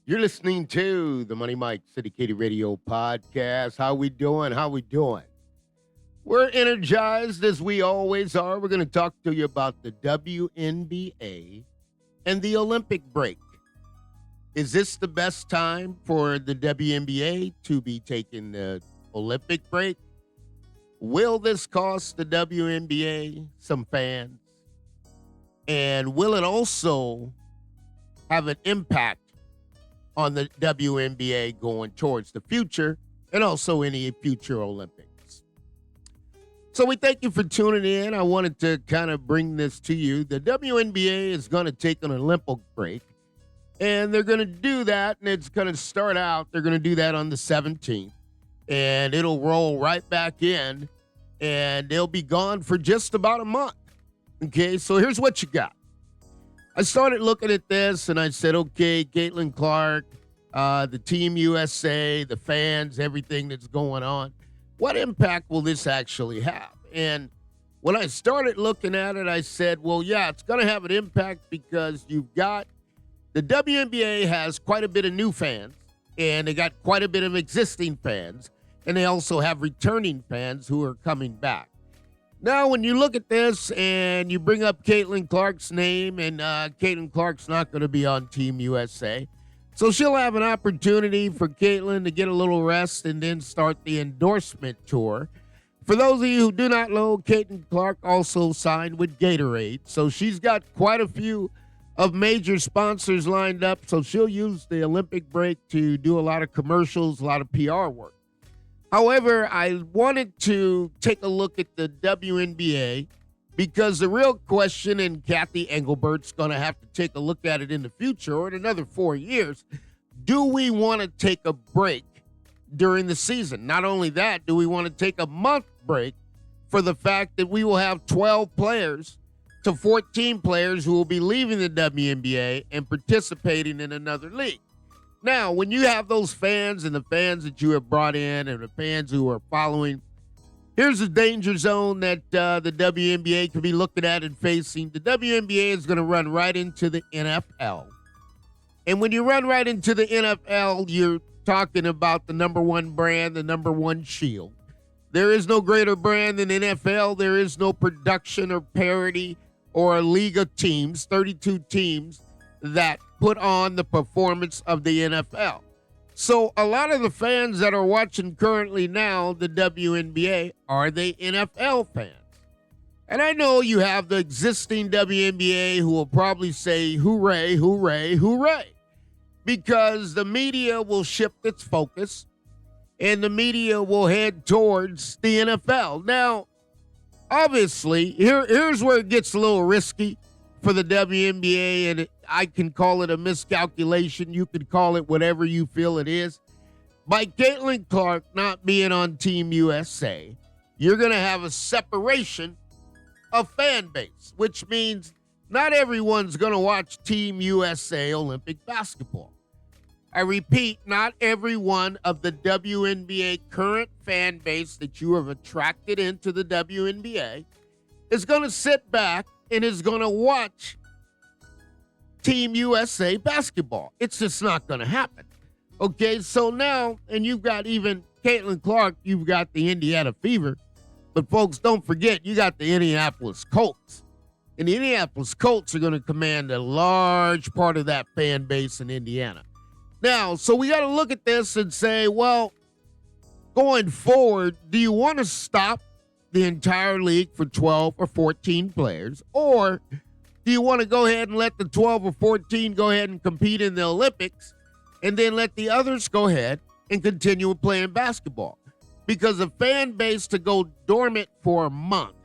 You're listening to the Money Mike Syndicated Radio Podcast. How we doing? How we doing? We're energized as we always are. We're going to talk to you about the WNBA and the Olympic break. Is this the best time for the WNBA to be taking the Olympic break? Will this cost the WNBA some fans? And will it also have an impact on the WNBA going towards the future and also any future Olympics? So we thank you for tuning in. I wanted to kind of bring this to you. The WNBA is going to take an Olympic break, and they're going to do that, and it's going to start out, they're going to do that on the 17th, and it'll roll right back in, and they'll be gone for just about a month. Okay, so here's what you got. I started looking at this, and I said, okay, Caitlin Clark, the Team USA, the fans, everything that's going on, what impact will this actually have? And when I started looking at it, I said, well, yeah, it's going to have an impact because you've got the WNBA has quite a bit of new fans, and they got quite a bit of existing fans, and they also have returning fans who are coming back. Now, when you look at this and you bring up Caitlin Clark's name, and Caitlin Clark's not going to be on Team USA, so she'll have an opportunity for Caitlin to get a little rest and then start the endorsement tour. For those of you who do not know, Caitlin Clark also signed with Gatorade, so she's got quite a few of major sponsors lined up, so she'll use the Olympic break to do a lot of commercials, a lot of PR work. However, I wanted to take a look at the WNBA because the real question, and Kathy Engelbert's going to have to take a look at it in the future or in another 4 years, do we want to take a break during the season? Not only that, do we want to take a month break for the fact that we will have 12 players to 14 players who will be leaving the WNBA and participating in another league? Now, when you have those fans and the fans that you have brought in and the fans who are following, here's a danger zone that the WNBA could be looking at and facing. The WNBA is going to run right into the NFL. And when you run right into the NFL, you're talking about the number one brand, the number one shield. There is no greater brand than NFL. There is no production or parity or a league of teams, 32 teams, that put on the performance of the NFL. So a lot of the fans that are watching currently now, the WNBA, are they NFL fans? And I know you have the existing WNBA who will probably say, hooray, hooray, hooray, because the media will shift its focus and the media will head towards the NFL. Now, obviously, here's where it gets a little risky for the WNBA, and I can call it a miscalculation. You can call it whatever you feel it is. By Caitlin Clark not being on Team USA, you're going to have a separation of fan base, which means not everyone's going to watch Team USA Olympic basketball. I repeat, not every one of the WNBA current fan base that you have attracted into the WNBA is going to sit back and is going to watch Team USA basketball. It's just not going to happen. Okay, so now, and you've got even Caitlin Clark, you've got the Indiana Fever, but folks, don't forget, you got the Indianapolis Colts. And the Indianapolis Colts are going to command a large part of that fan base in Indiana. Now, so we got to look at this and say, well, going forward, do you want to stop the entire league for 12 or 14 players, or do you want to go ahead and let the 12 or 14 go ahead and compete in the Olympics and then let the others go ahead and continue playing basketball? Because a fan base to go dormant for a month.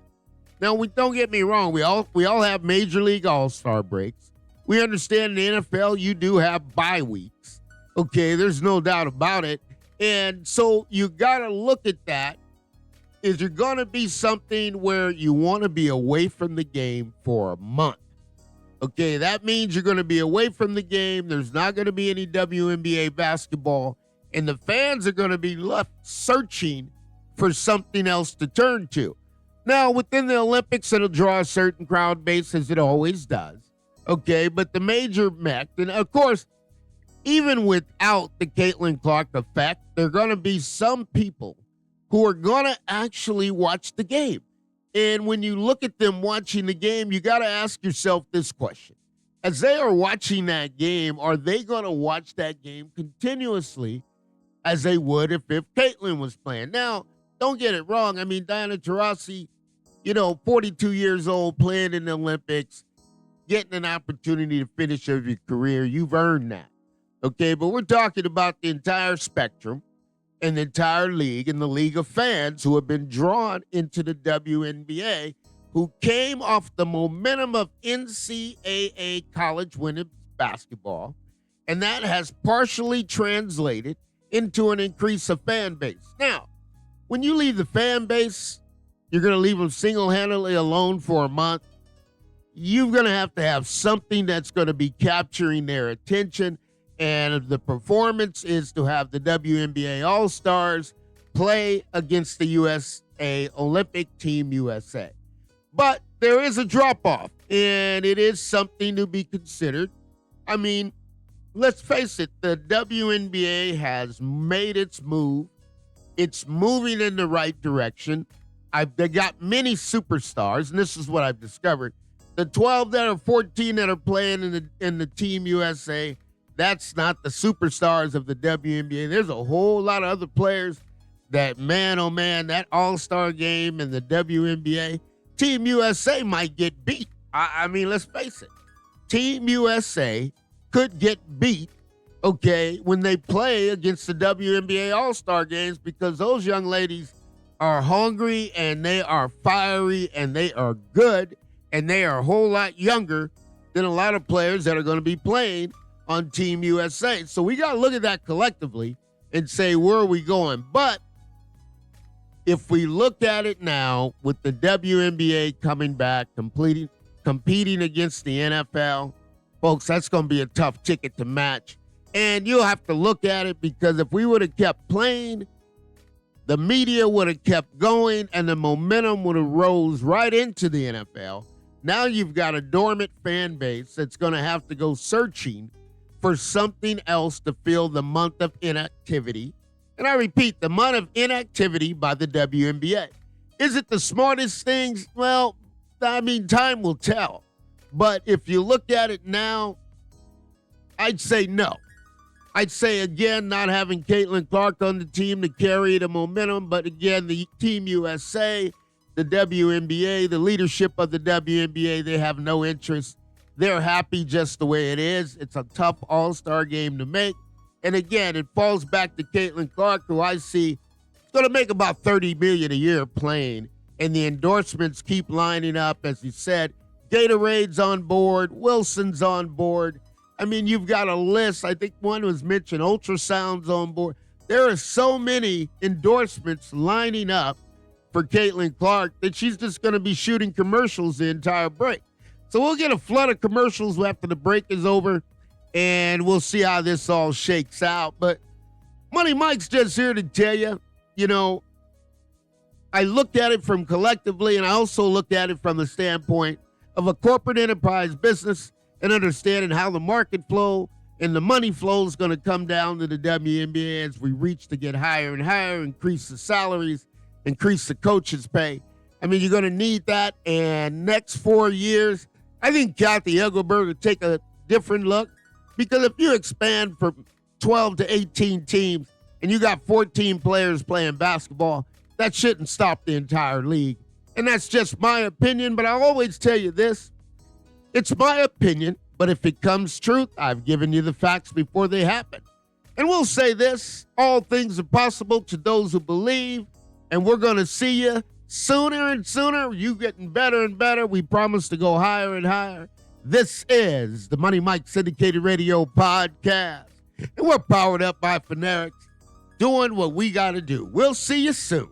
Now, don't get me wrong, we all have Major League All-Star breaks. We understand in the NFL you do have bye weeks. Okay, there's no doubt about it. And so you got to look at that. Is there going to be something where you want to be away from the game for a month? Okay, that means you're going to be away from the game. There's not going to be any WNBA basketball, and the fans are going to be left searching for something else to turn to. Now, within the Olympics, it'll draw a certain crowd base, as it always does. Okay, but the major mech, and of course, even without the Caitlin Clark effect, there are going to be some people who are going to actually watch the game. And when you look at them watching the game, you got to ask yourself this question. As they are watching that game, are they going to watch that game continuously as they would if Caitlin was playing? Now, don't get it wrong. I mean, Diana Taurasi, 42 years old, playing in the Olympics, getting an opportunity to finish your career. You've earned that. Okay, but we're talking about the entire spectrum and the entire league and the league of fans who have been drawn into the WNBA, who came off the momentum of NCAA college women's basketball, and that has partially translated into an increase of fan base. Now, when you leave the fan base, you're going to leave them single-handedly alone for a month. You're going to have something that's going to be capturing their attention, and the performance is to have the WNBA All-Stars play against the USA Olympic Team USA. But there is a drop-off, and it is something to be considered. I mean, let's face it, the WNBA has made its move. It's moving in the right direction. They got many superstars, and this is what I've discovered. The 12 that are 14 that are playing in the Team USA, that's not the superstars of the WNBA. There's a whole lot of other players that, man, oh man, that all-star game in the WNBA, Team USA might get beat. I mean, let's face it. Team USA could get beat, okay, when they play against the WNBA All-Star games, because those young ladies are hungry and they are fiery and they are good and they are a whole lot younger than a lot of players that are going to be playing on Team USA. So we got to look at that collectively and say, where are we going? But if we look at it now with the WNBA coming back, competing against the NFL, folks, that's going to be a tough ticket to match. And you'll have to look at it, because if we would have kept playing, the media would have kept going and the momentum would have rose right into the NFL. Now you've got a dormant fan base that's going to have to go searching for something else to fill the month of inactivity. And I repeat, the month of inactivity by the WNBA. Is it the smartest things? Well, I mean, time will tell. But if you look at it now, I'd say no. I'd say, again, not having Caitlin Clark on the team to carry the momentum. But again, the Team USA, the WNBA, the leadership of the WNBA, they have no interest. They're happy just the way it is. It's a tough all-star game to make. And again, it falls back to Caitlin Clark, who I see is going to make about $30 million a year playing. And the endorsements keep lining up, as you said. Gatorade's on board. Wilson's on board. I mean, you've got a list. I think one was mentioned, ultrasounds on board. There are so many endorsements lining up for Caitlin Clark that she's just going to be shooting commercials the entire break. So we'll get a flood of commercials after the break is over, and we'll see how this all shakes out. But Money Mike's just here to tell you, I looked at it from collectively, and I also looked at it from the standpoint of a corporate enterprise business and understanding how the market flow and the money flow is going to come down to the WNBA as we reach to get higher and higher, increase the salaries, increase the coaches' pay. I mean, you're going to need that. And next 4 years, I think Kathy Engelberg will take a different look, because if you expand from 12 to 18 teams and you got 14 players playing basketball, that shouldn't stop the entire league. And that's just my opinion, but I'll always tell you this. It's my opinion, but if it comes truth, I've given you the facts before they happen. And we'll say this, all things are possible to those who believe, and we're going to see you sooner and sooner. You getting better and better. We promise to go higher and higher. This is the Money Mike Syndicated Radio Podcast, and we're powered up by Fanatics, doing what we got to do. We'll see you soon.